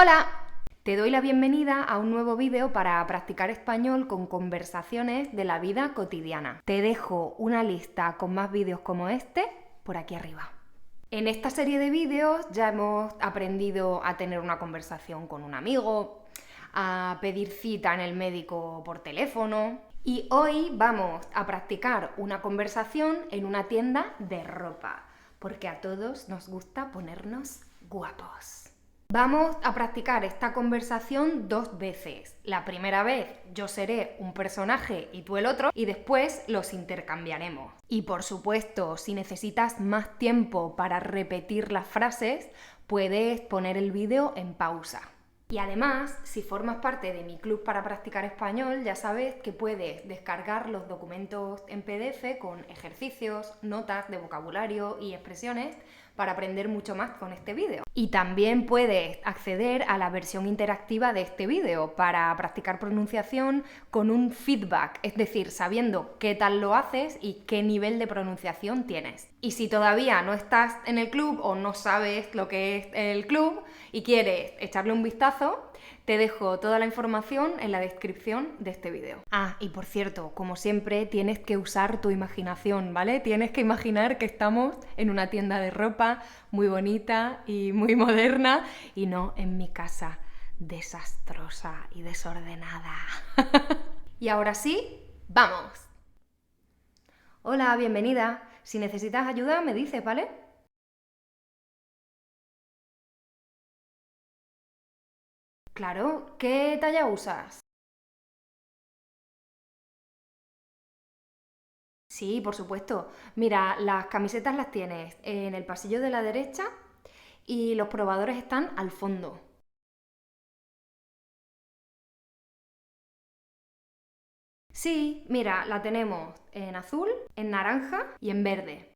Hola, te doy la bienvenida a un nuevo vídeo para practicar español con conversaciones de la vida cotidiana. Te dejo una lista con más vídeos como este por aquí arriba. En esta serie de vídeos ya hemos aprendido a tener una conversación con un amigo, a pedir cita en el médico por teléfono y hoy vamos a practicar una conversación en una tienda de ropa, porque a todos nos gusta ponernos guapos. Vamos a practicar esta conversación 2 veces. La primera vez yo seré un personaje y tú el otro y después los intercambiaremos. Y por supuesto, si necesitas más tiempo para repetir las frases, puedes poner el vídeo en pausa. Y además, si formas parte de mi club para practicar español, ya sabes que puedes descargar los documentos en PDF con ejercicios, notas de vocabulario y expresiones para aprender mucho más con este vídeo. Y también puedes acceder a la versión interactiva de este vídeo para practicar pronunciación con un feedback, es decir, sabiendo qué tal lo haces y qué nivel de pronunciación tienes. Y si todavía no estás en el club o no sabes lo que es el club y quieres echarle un vistazo, te dejo toda la información en la descripción de este vídeo. Ah, y por cierto, como siempre, tienes que usar tu imaginación, ¿vale? Tienes que imaginar que estamos en una tienda de ropa muy bonita y muy moderna y no en mi casa desastrosa y desordenada. Y ahora sí, ¡vamos! Hola, bienvenida. Si necesitas ayuda, me dices, ¿vale? Claro, ¿qué talla usas? Sí, por supuesto. Mira, las camisetas las tienes en el pasillo de la derecha y los probadores están al fondo. Sí, mira, la tenemos en azul, en naranja y en verde.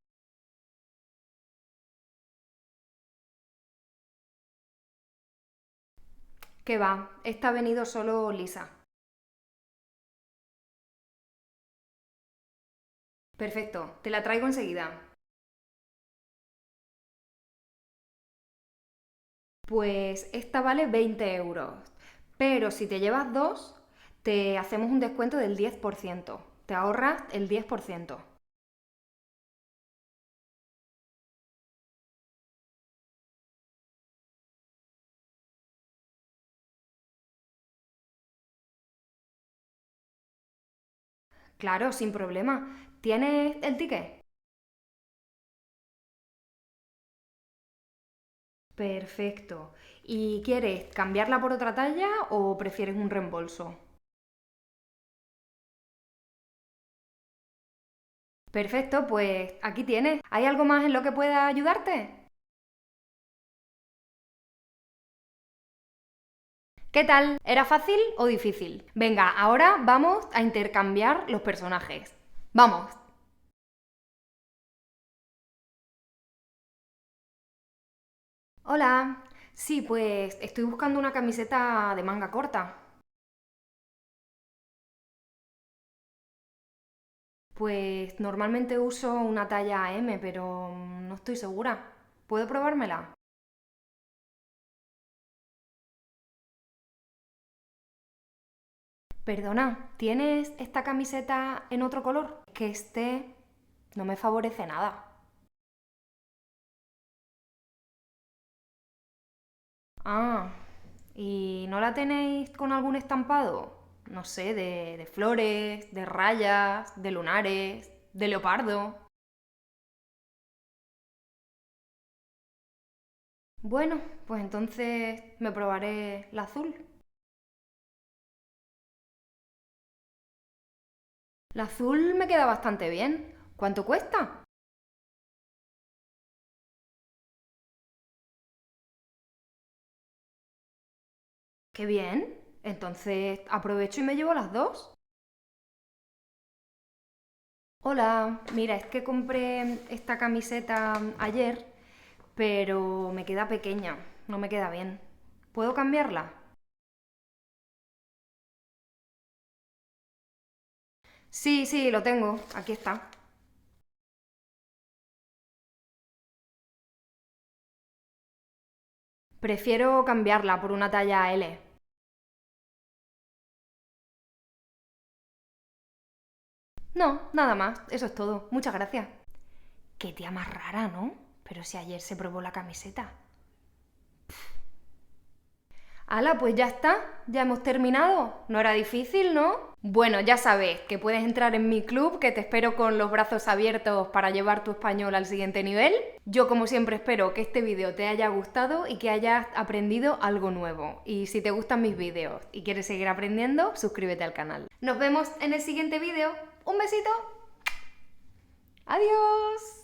¿Qué va? Esta ha venido solo lisa. Perfecto, te la traigo enseguida. Pues esta vale 20 euros, pero si te llevas dos, te hacemos un descuento del 10%. Te ahorras el 10%. Claro, sin problema. ¿Tienes el ticket? Perfecto. ¿Y quieres cambiarla por otra talla o prefieres un reembolso? Perfecto, pues aquí tienes. ¿Hay algo más en lo que pueda ayudarte? ¿Qué tal? ¿Era fácil o difícil? Venga, ahora vamos a intercambiar los personajes. ¡Vamos! Hola. Sí, pues estoy buscando una camiseta de manga corta. Pues normalmente uso una talla M, pero no estoy segura. ¿Puedo probármela? Perdona, ¿tienes esta camiseta en otro color? Que este no me favorece nada. Ah, ¿y no la tenéis con algún estampado? No sé, de flores, de rayas, de lunares, de leopardo. Bueno, pues entonces me probaré la azul. La azul me queda bastante bien. ¿Cuánto cuesta? Qué bien. Entonces aprovecho y me llevo las dos. Hola, mira, es que compré esta camiseta ayer, pero me queda pequeña, no me queda bien. ¿Puedo cambiarla? Sí, sí, lo tengo, aquí está. Prefiero cambiarla por una talla L. No, nada más, eso es todo. Muchas gracias. Qué tía más rara, ¿no? Pero si ayer se probó la camiseta. ¡Hala, pues ya está! Ya hemos terminado. No era difícil, ¿no? Bueno, ya sabes que puedes entrar en mi club, que te espero con los brazos abiertos para llevar tu español al siguiente nivel. Yo, como siempre, espero que este vídeo te haya gustado y que hayas aprendido algo nuevo. Y si te gustan mis vídeos y quieres seguir aprendiendo, suscríbete al canal. Nos vemos en el siguiente vídeo. ¡Un besito! ¡Adiós!